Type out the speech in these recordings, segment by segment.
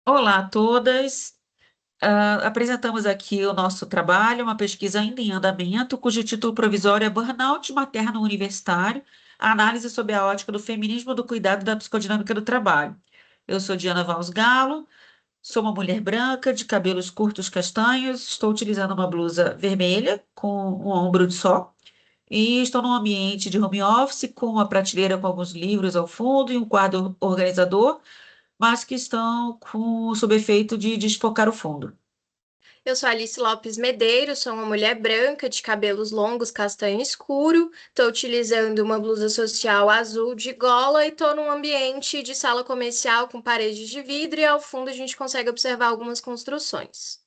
Olá a todas. Apresentamos aqui o nosso trabalho, uma pesquisa ainda em andamento, cujo título provisório é Burnout Materno Universitário, a análise sob a ótica do feminismo, do cuidado e da psicodinâmica do trabalho. Eu sou Diana Valls Galo, sou uma mulher branca, de cabelos curtos castanhos, estou utilizando uma blusa vermelha com um ombro de sol e estou num ambiente de home office com uma prateleira com alguns livros ao fundo e um quadro organizador, mas que estão sob efeito de desfocar o fundo. Eu sou Alice Lopes Medeiros, sou uma mulher branca de cabelos longos castanho escuro. Estou utilizando uma blusa social azul de gola e estou num ambiente de sala comercial com paredes de vidro e ao fundo a gente consegue observar algumas construções.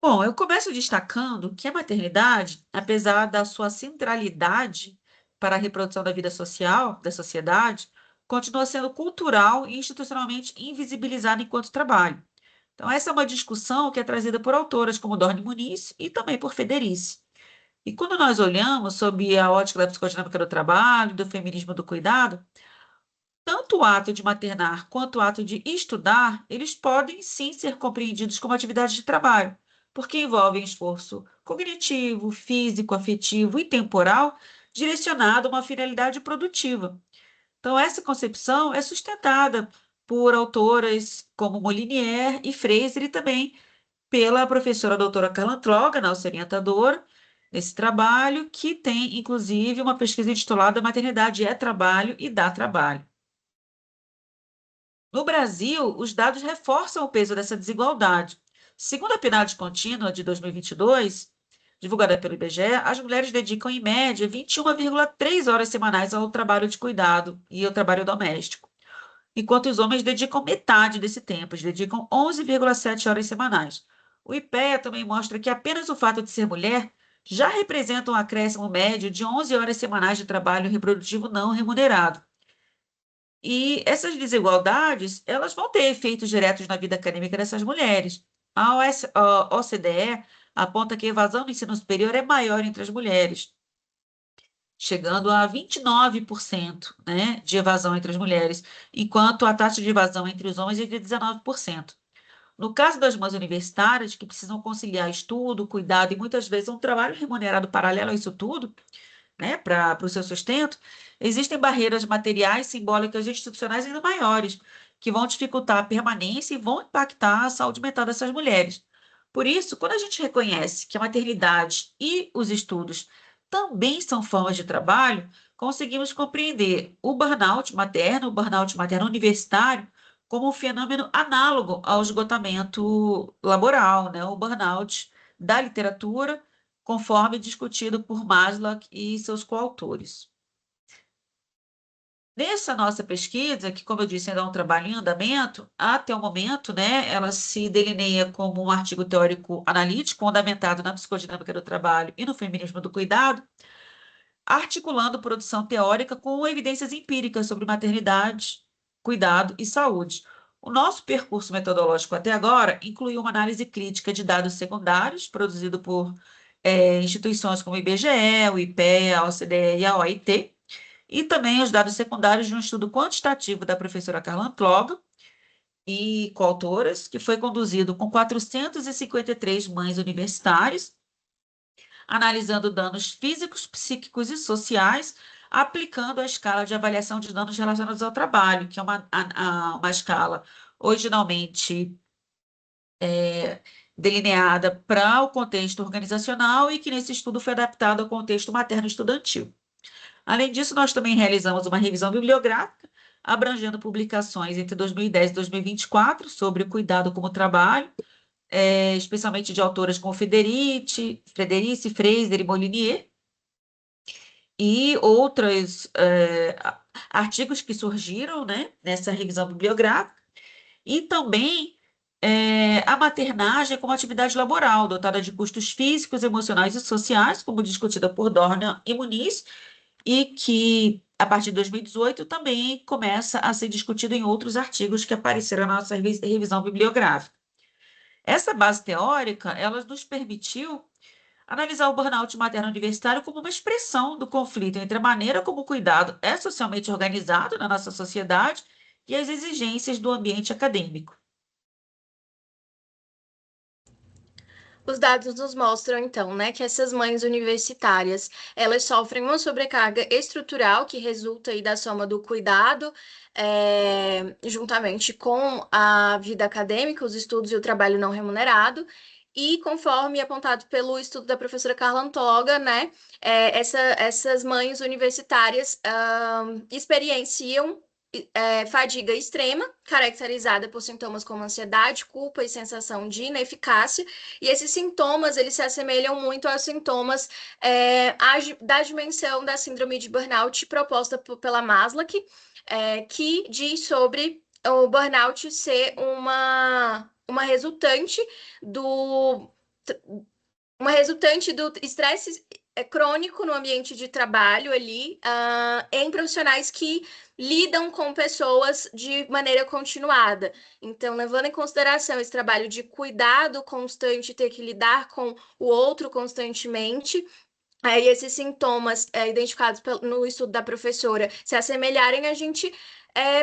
Bom, eu começo destacando que a maternidade, apesar da sua centralidade para a reprodução da vida social, da sociedade, continua sendo cultural e institucionalmente invisibilizada enquanto trabalho. Então, essa é uma discussão que é trazida por autoras como Dorne Muniz e também por Federici. E quando nós olhamos sob a ótica da psicodinâmica do trabalho, do feminismo do cuidado, tanto o ato de maternar quanto o ato de estudar, eles podem sim ser compreendidos como atividades de trabalho, porque envolvem esforço cognitivo, físico, afetivo e temporal direcionado a uma finalidade produtiva. Então, essa concepção é sustentada por autoras como Molinier e Fraser e também pela professora doutora Carla Troga, nossa orientadora, nesse trabalho, que tem, inclusive, uma pesquisa intitulada Maternidade é Trabalho e dá Trabalho. No Brasil, os dados reforçam o peso dessa desigualdade. Segundo a PNAD contínua de 2022, divulgada pelo IBGE, as mulheres dedicam, em média, 21,3 horas semanais ao trabalho de cuidado e ao trabalho doméstico, enquanto os homens dedicam metade desse tempo, eles dedicam 11,7 horas semanais. O IPEA também mostra que apenas o fato de ser mulher já representa um acréscimo médio de 11 horas semanais de trabalho reprodutivo não remunerado. E essas desigualdades, elas vão ter efeitos diretos na vida acadêmica dessas mulheres. A OCDE aponta que a evasão no ensino superior é maior entre as mulheres, chegando a 29%, né, de evasão entre as mulheres, enquanto a taxa de evasão entre os homens é de 19%. No caso das mães universitárias, que precisam conciliar estudo, cuidado e muitas vezes um trabalho remunerado paralelo a isso tudo, né, para o seu sustento, existem barreiras materiais, simbólicas e institucionais ainda maiores, que vão dificultar a permanência e vão impactar a saúde mental dessas mulheres. Por isso, quando a gente reconhece que a maternidade e os estudos também são formas de trabalho, conseguimos compreender o burnout materno universitário, como um fenômeno análogo ao esgotamento laboral, né, o burnout da literatura, conforme discutido por Maslow e seus coautores. Nessa nossa pesquisa, que, como eu disse, ainda é um trabalho em andamento, até o momento, né, ela se delineia como um artigo teórico analítico fundamentado na psicodinâmica do trabalho e no feminismo do cuidado, articulando produção teórica com evidências empíricas sobre maternidade, cuidado e saúde. O nosso percurso metodológico até agora incluiu uma análise crítica de dados secundários, produzido por instituições como o IBGE, o IPEA, a OCDE e a OIT, e também os dados secundários de um estudo quantitativo da professora Carla Antloga e coautoras, que foi conduzido com 453 mães universitárias, analisando danos físicos, psíquicos e sociais, aplicando a escala de avaliação de danos relacionados ao trabalho, que é uma escala originalmente delineada para o contexto organizacional e que nesse estudo foi adaptado ao contexto materno-estudantil. Além disso, nós também realizamos uma revisão bibliográfica, abrangendo publicações entre 2010 e 2024 sobre o cuidado como trabalho, especialmente de autoras como Frederici, Fraser e Molinier, e outros artigos que surgiram, né, nessa revisão bibliográfica, e também a maternagem como atividade laboral, dotada de custos físicos, emocionais e sociais, como discutida por Dorna e Muniz, e que, a partir de 2018, também começa a ser discutido em outros artigos que apareceram na nossa revisão bibliográfica. Essa base teórica, ela nos permitiu analisar o burnout materno universitário como uma expressão do conflito entre a maneira como o cuidado é socialmente organizado na nossa sociedade e as exigências do ambiente acadêmico. Os dados nos mostram, então, né, que essas mães universitárias, elas sofrem uma sobrecarga estrutural que resulta aí da soma do cuidado, juntamente com a vida acadêmica, os estudos e o trabalho não remunerado. E conforme apontado pelo estudo da professora Carla Antoga, né, essas mães universitárias experienciam fadiga extrema, caracterizada por sintomas como ansiedade, culpa e sensação de ineficácia, e esses sintomas, eles se assemelham muito aos sintomas da dimensão da síndrome de burnout proposta pela Maslow, que diz sobre o burnout ser uma resultante do estresse crônico no ambiente de trabalho ali, em profissionais que lidam com pessoas de maneira continuada. Então, levando em consideração esse trabalho de cuidado constante, ter que lidar com o outro constantemente, e esses sintomas identificados no estudo da professora se assemelharem, a gente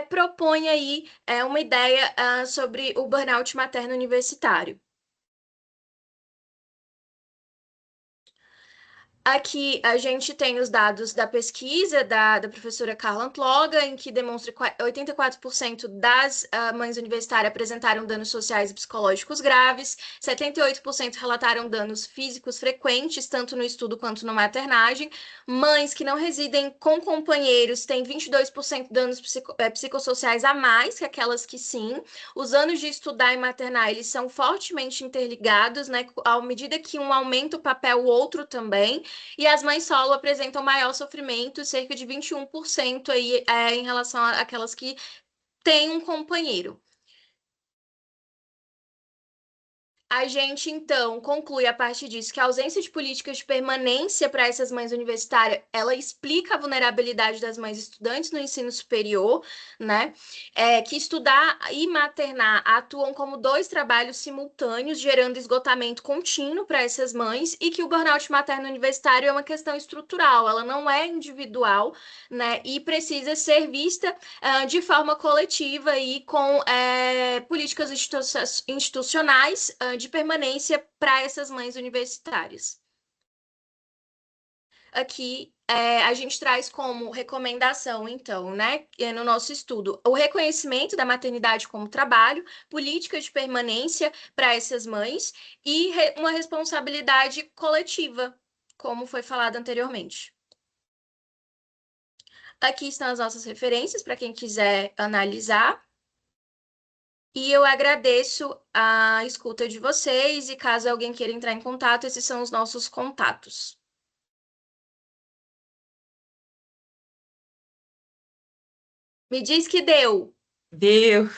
propõe aí uma ideia sobre o burnout materno universitário. Aqui a gente tem os dados da pesquisa da professora Carla Antloga, em que demonstra que 84% das mães universitárias apresentaram danos sociais e psicológicos graves, 78% relataram danos físicos frequentes, tanto no estudo quanto na maternagem. Mães que não residem com companheiros têm 22% de danos psicossociais a mais que aquelas que sim. Os anos de estudar e maternar, eles são fortemente interligados, né? À medida que um aumenta o papel, o outro também. E as mães solo apresentam maior sofrimento, cerca de 21% aí, em relação àquelas que têm um companheiro. A gente, então, conclui a partir disso que a ausência de políticas de permanência para essas mães universitárias, ela explica a vulnerabilidade das mães estudantes no ensino superior, né? Que estudar e maternar atuam como dois trabalhos simultâneos, gerando esgotamento contínuo para essas mães, e que o burnout materno universitário é uma questão estrutural, ela não é individual, né? E precisa ser vista de forma coletiva e com políticas institucionais de permanência para essas mães universitárias. Aqui a gente traz como recomendação, então, né, no nosso estudo, o reconhecimento da maternidade como trabalho, políticas de permanência para essas mães e uma responsabilidade coletiva, como foi falado anteriormente. Aqui estão as nossas referências para quem quiser analisar. E eu agradeço a escuta de vocês, e caso alguém queira entrar em contato, esses são os nossos contatos. Me diz que deu. Deu.